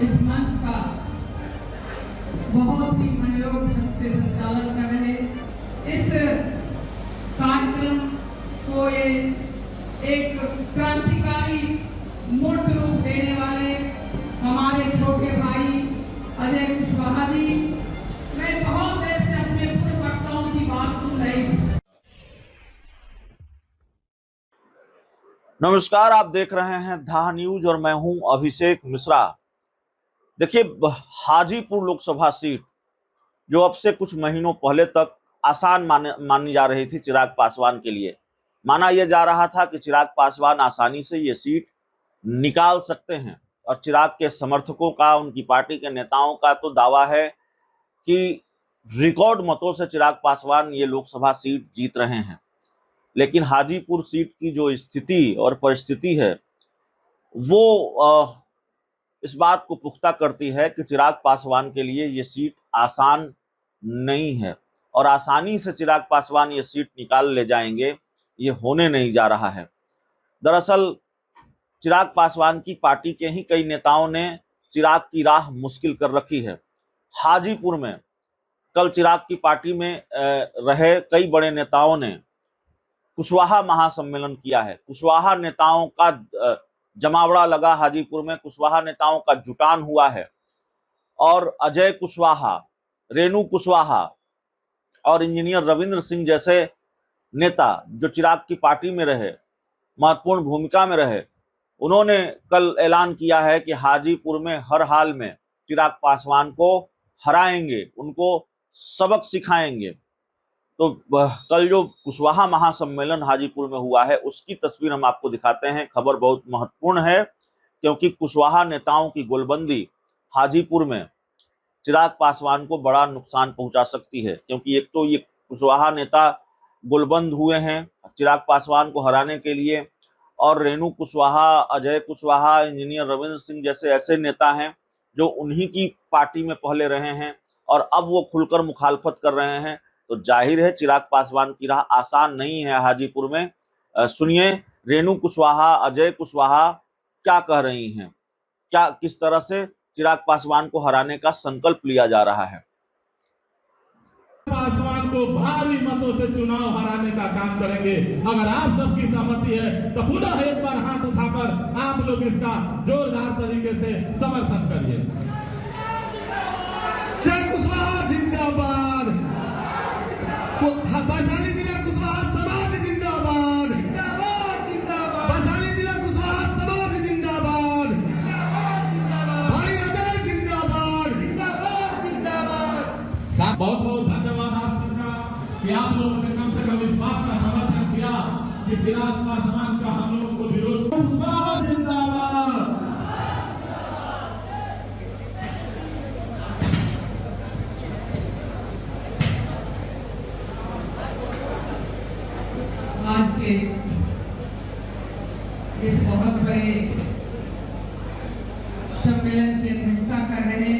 इस मंच का बहुत ही मनोयोग ढंग से संचालन कर रहे, इस कार्यक्रम को ये एक क्रांतिकारी मूर्त रूप देने वाले हमारे छोटे भाई अजय कुशवाहा जी, मैं बहुत देर से अपने पूर्व वक्ताओं की बात सुन रही हूँ। नमस्कार, आप देख रहे हैं धाह न्यूज और मैं हूं अभिषेक मिश्रा। देखिए, हाजीपुर लोकसभा सीट जो अब से कुछ महीनों पहले तक आसान मानी जा रही थी चिराग पासवान के लिए, माना यह जा रहा था कि चिराग पासवान आसानी से ये सीट निकाल सकते हैं और चिराग के समर्थकों का, उनकी पार्टी के नेताओं का तो दावा है कि रिकॉर्ड मतों से चिराग पासवान ये लोकसभा सीट जीत रहे हैं। लेकिन हाजीपुर सीट की जो स्थिति और परिस्थिति है वो इस बात को पुख्ता करती है कि चिराग पासवान के लिए ये सीट आसान नहीं है और आसानी से चिराग पासवान ये सीट निकाल ले जाएंगे, ये होने नहीं जा रहा है। दरअसल चिराग पासवान की पार्टी के ही कई नेताओं ने चिराग की राह मुश्किल कर रखी है। हाजीपुर में कल चिराग की पार्टी में रहे कई बड़े नेताओं ने कुशवाहा महासम्मेलन किया है। कुशवाहा नेताओं का जमावड़ा लगा हाजीपुर में, कुशवाहा नेताओं का जुटान हुआ है और अजय कुशवाहा, रेणु कुशवाहा और इंजीनियर रविंद्र सिंह जैसे नेता जो चिराग की पार्टी में रहे, महत्वपूर्ण भूमिका में रहे, उन्होंने कल ऐलान किया है कि हाजीपुर में हर हाल में चिराग पासवान को हराएंगे, उनको सबक सिखाएंगे। तो कल जो कुशवाहा महासम्मेलन हाजीपुर में हुआ है उसकी तस्वीर हम आपको दिखाते हैं। खबर बहुत महत्वपूर्ण है क्योंकि कुशवाहा नेताओं की गोलबंदी हाजीपुर में चिराग पासवान को बड़ा नुकसान पहुंचा सकती है, क्योंकि एक तो ये कुशवाहा नेता गोलबंद हुए हैं चिराग पासवान को हराने के लिए और रेणु कुशवाहा, अजय कुशवाहा, इंजीनियर रविंद्र सिंह जैसे ऐसे नेता हैं जो उन्हीं की पार्टी में पहले रहे हैं और अब वो खुलकर मुखालफत कर रहे हैं। तो जाहिर है चिराग पासवान की राह आसान नहीं है हाजीपुर में। सुनिए रेणु कुशवाहा, अजय कुशवाहा क्या कह रही हैं, क्या किस तरह से चिराग पासवान को हराने का संकल्प लिया जा रहा है। पासवान को भारी मतों से चुनाव हराने का काम करेंगे। अगर आप सबकी सहमति है तो पुनः एक बार हाथ उठाकर आप लोग इसका जोरदार तरीके से समर्थन करिए। जय कुशवाहा जिंदाबाद, वैशाली जिला कुशवाहा समाज जिंदाबाद, वैशाली जिला कुशवाहा समाज जिंदाबाद, भाई अजय जिंदाबाद। बहुत बहुत धन्यवाद आप सबका कि आप लोगों ने कम से कम इस बात का समर्थन किया कि चिराग पासवान का हम लोगों को विरोध। कुशवाहा जिंदाबाद। आज के इस बहुत बड़े सम्मेलन की अध्यक्षता कर रहे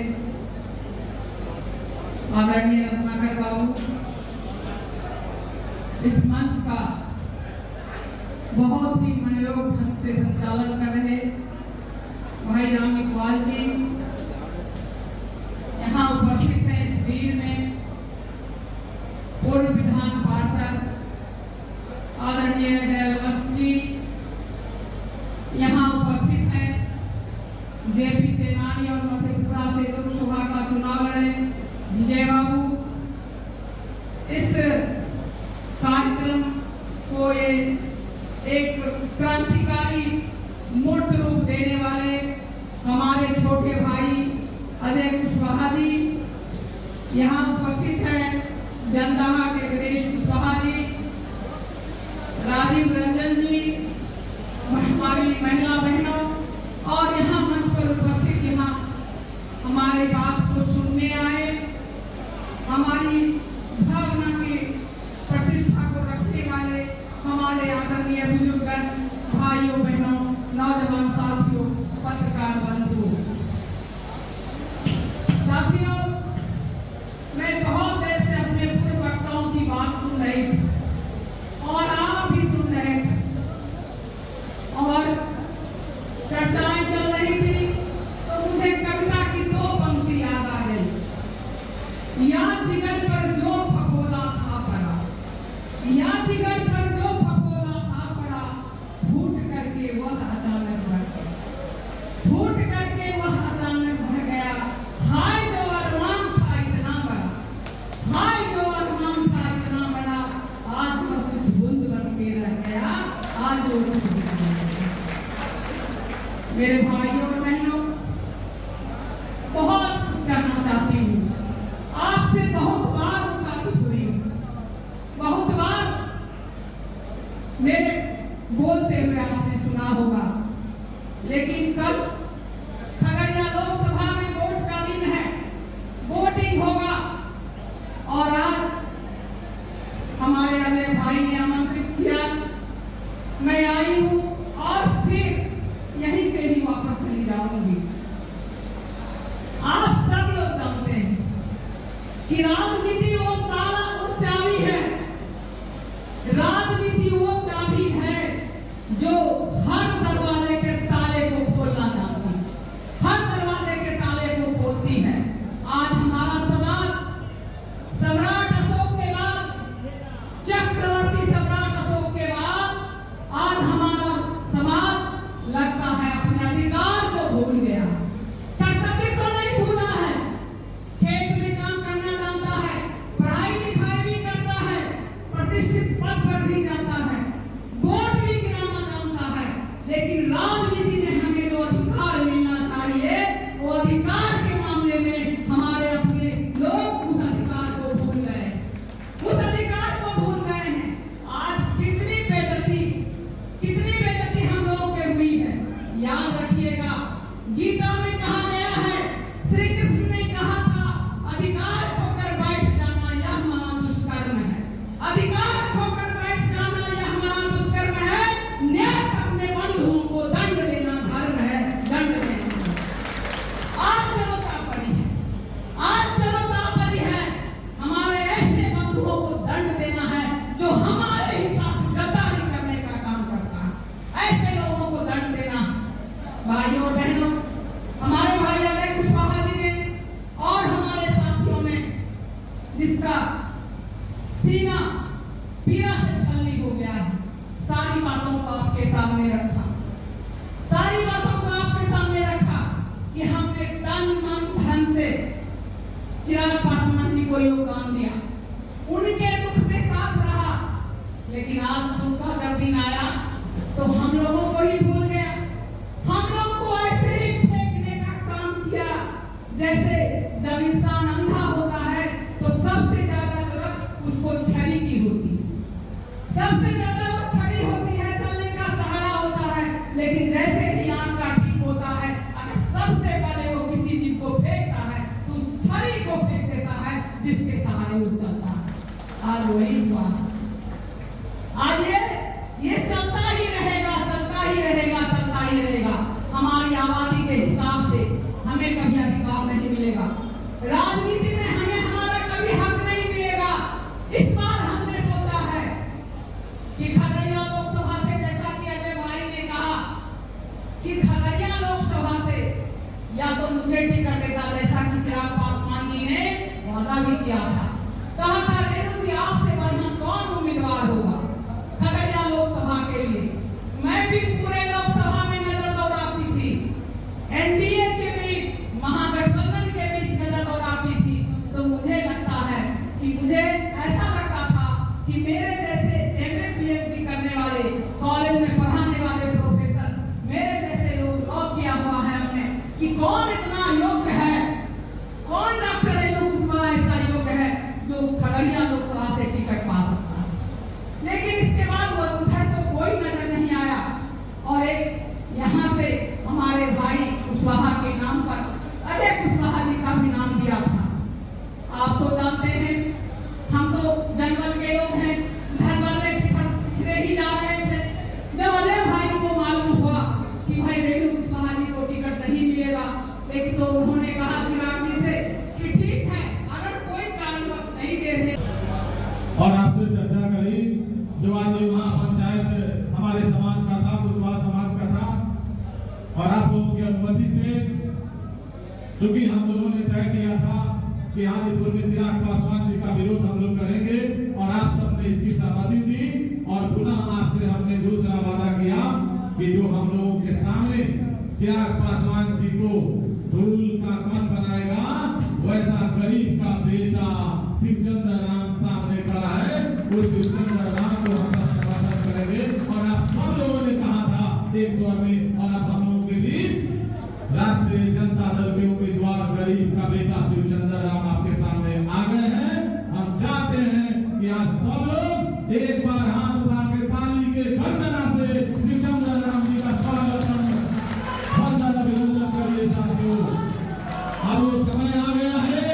आदरणीय रत्नाकर बाबू, इस मंच का बहुत ही मनोयोग ढंग से संचालन कर रहे भाई राम इकबाल जी यहाँ उपस्थित हैं। इस भीड़ में पूर्व विधान पार्षद आदरणीय दयाल जी यहाँ उपस्थित हैं। जेपी सेनानी और मधेपुरा से लोकसभा का चुनाव लड़े विजय बाबू, इस कार्यक्रम को ये एक क्रांतिकारी मूर्त रूप देने वाले हमारे छोटे भाई अजय कुशवाहा जी यहाँ उपस्थित हैं। जनदाहा के गणेश कुशवाहा जी, राजीव रंजन जी, हमारी महिला बहनों और यहाँ मंच पर उपस्थित यहाँ हमारे बात को सुनने आए, हमारी भावना की प्रतिष्ठा को रखने वाले हमारे आदरणीय बुजुर्गन, भाइयों बहनों, नौजवान साथियों, पत्रकार बंधु साथियों, मैं बहुत देर से अपने पूर्व वक्ताओं की बात सुन रही हूँ। लेकिन कल खगड़िया लोकसभा में वोट का दिन है, वोटिंग होगा और आज हमारे अजय भाई ने आमंत्रित किया, मैं आई हूँ और फिर यहीं से ही वापस चली जाऊंगी। आप सब लोग जानते हैं कि राजनीति वो ताला वो चाबी है, राजनीति वो चाबी है जो हर दरवाजे के ताले को खोलना चाहती है, हर दरवाजे के ताले को खोलती है। आज हमारा समाज सम्राट अशोक के बाद, चक्रवर्ती सम्राट अशोक के बाद आज हमारा समाज लगता है अपने अधिकार को भूल गया, कर्तव्य को नहीं भूला है। खेत में काम करना जानता है, पढ़ाई लिखाई भी करता है, प्रतिष्ठित पद पर भी जाता है, वोट भी गिराना जानता है, लेकिन राजनीति में हमें जो अधिकार मिलना चाहिए वो अधिकार के मामले में हमारे अपने लोग उस अधिकार को भूल गए, उस अधिकार को भूल गए हैं। आज कितनी बेइज्जती हम लोगों के हुई है। याद रखिएगा, गीता में कहा गया है, श्री कृष्ण ने कहा था अधिकार खोकर बैठ जाना यह महादुष्कर्म है, अधिकार खोकर बैठ जाना यह महादुष्कर्म है, न्याय अपने बंधुओं को दंड देना धर्म है, दंड देना। आज जरूरत पड़ी है, आज जरूरत पड़ी है, हमारे ऐसे बंधुओं को दंड देना है जो हमारे हिसाब गद्दारी करने का काम करता है, ऐसे लोगों को दंड देना। भाइयों और बहनों, हमारे भाई अजय कुशवाहा जी ने और हमारे साथियों ने जिसका सीना पीड़ा से छलनी हो गया है, सारी बातों को आपके सामने रखा, सारी बातों को आपके सामने रखा कि हमने तन मन धन से चिराग पासवान जी को योगदान दिया, उनके दुख में साथ रहा, लेकिन आज सुनकर जब दिन आया तो हम लोगों को ही भूल गया, हम लोग को ऐसे ही फेंकने का काम किया जैसे जब इंसान अंधा होता है तो सबसे ज्यादा जरूरत उसको छड़ी की होती है, सबसे ज्यादा वो छड़ी होती है, चलने का सहारा होता है, लेकिन जैसे ही आंख का ठीक होता है, अगर सबसे पहले वो किसी चीज को फेंकता है तो उस छड़ी को फेंक देता है जिसके सहारे वो चलता है। आज वही हुआ, आज ये चलता ही रहेगा, चलता ही रहेगा, चलता ही रहेगा। हमारी आबादी के हिसाब से हमें कभी अधिकार नहीं मिलेगा, राजनीति में हमें हमारा कभी हक नहीं मिलेगा। इस बार हमने सोचा है कि खगड़िया लोकसभा से, जैसा कि अजय भाई ने कहा कि खगड़िया लोकसभा से या तो मुझे टिकट देता, जैसा कि चिराग पासवान जी ने वादा भी किया था, कहा था रेणु जी आपसे बढ़िया कौन उम्मीदवार होगा खगड़िया लोकसभा के लिए। मैं भी पूरे लोकसभा में नजर दौड़ाती थी, एनडीए के बीच, महागठबंधन के बीच नजर दौड़ाती थी, तो मुझे लगता है कि मुझे ऐसा लगता था कि मेरे जैसे एमए पीएचडी करने वाले, कॉलेज में पढ़ाने वाले प्रोफेसर, मेरे जैसे लोग लॉ किया हुआ है हमने, कि कौन इतना योग्य है, कौन डॉक्टर रेणु कुशवाहा ऐसा योग्य है जो खगड़िया लोकसभा से टिकट पा सकता है। लेकिन इसके बाद वो उधर तो कोई नजर नहीं आया और एक यहाँ से हमारे भाई कुशवाहा के नाम पर अजय कुशवाहा जी का भी नाम दिया था। आप तो जानते हैं, हम तो जंगल के लोग हैं, धरबल में पिछड़े ही जा रहे थे। जब अजय भाई को मालूम हुआ कि भाई रेणु कुशवाहा जी को टिकट नहीं मिलेगा, लेकिन तो उन्होंने कहा चिराग जी से कि ठीक है, अगर कोई कारणवश नहीं दे रहे। और आपसे चर्चा करी जो आज वहाँ पंचायत हमारे समाज का था, कुशवाहा समाज का था, और आप लोगों की अनुमति से, क्योंकि हम लोगों ने तय किया था कि हाजीपुर में चिराग पासवान जी का विरोध हम लोग करेंगे, और आप सबने इसकी सहमति दी, और पुनः आपसे हमने दूसरा वादा किया कि जो हम लोगों के सामने चिराग पासवान जी को धूल का कण बनाएगा, वैसा गरीब का बेटा शिवचंद्र राम सामने खड़ा है, उस शिवचंद्र राम को हम समर्थन करेंगे। और आप सब लोगों ने कहा था एक स्वर में, और अब हम लोगों के बीच राष्ट्रीय जनता दल के उम्मीदवार गरीब का बेटा शिवचंद्र राम आपके सामने आ गए हैं। हम चाहते हैं कि आप सब लोग एक बार हाथ उठा के ताली के वंदना से शिवचंद्र राम जी का स्वागत अब वो समय आ गया है,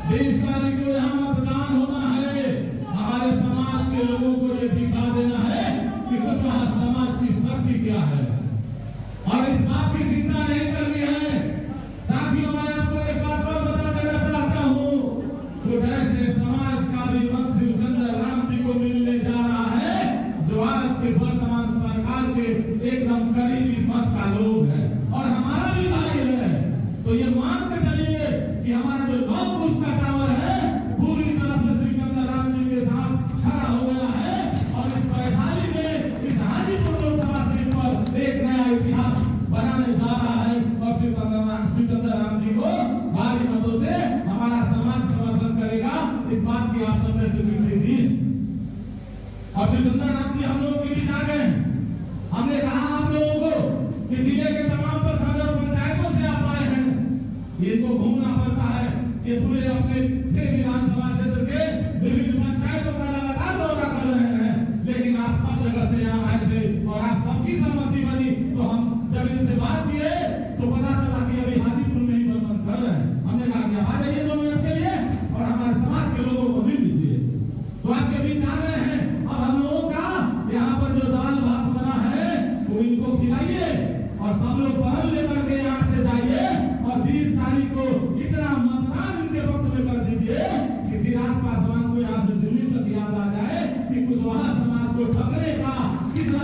20 तारीख को यहाँ मतदान होना है। हमारे समाज के लोगों को ये दिखा देना है कि कुशवाहा समाज की शक्ति क्या है, और इस बात की चिंता नहीं करनी है। साथियों, मैं आपको एक बात और बता देना चाहता हूँ, कुछ ऐसे समाज का भी मत शिवचंद्र राम जी को मिलने जा रहा है जो आज के वर्तमान सरकार के एकदम करीबी मत का लोग है और हमारा भी भाई है। तो ये मान के चलिए कि हमारा जो लौह का टावर है पूरी तरह से शिवचंद्र राम जी के साथ खड़ा हो गया है, और इस वैशाली में इस हाजीपुर लोकसभा सीट पर एक नया इतिहास बनाने जा रहा है। और शिवचंद्र राम जी को भारी मतों से हमारा समाज समर्थन करेगा, इस बात की आप सबने स्वीकृति दी। और शिवचंद्र राम जी हम लोगों के बीच आ गए। हमने कहा आप लोगों को कि जिले के तमाम प्रखंड और पंचायतों से आप आए हैं, इनको घूमना पड़ता है। ये पूरे अपने 6 विधानसभा क्षेत्र के विभिन्न पंचायतों का लगातार दौरा कर रहे हैं, लेकिन आप सब जगह से यहाँ आए थे और आप सबकी सहमति बनी। तो हम जब इनसे बात किए तो पता चला कि अभी हाजीपुर में ही बंद कर रहे हैं। हमने कहा कि आ जाइए 2 मिनट के लिए और हमारे समाज के लोगों को मिल लीजिए। तो आपके बीच आ गए हैं। अब हम लोगों का यहाँ पर जो दाल भात बना है वो इनको खिलाइए और सब लोग पहल लेकर के यहाँ से जाइए और 20 तारीख को इतना मतदान इनके पक्ष में कर दीजिए कि चिराग पासवान को यहाँ से दिल्ली तक याद आ जाए कि कुशवाहा समाज को ठगने का कितना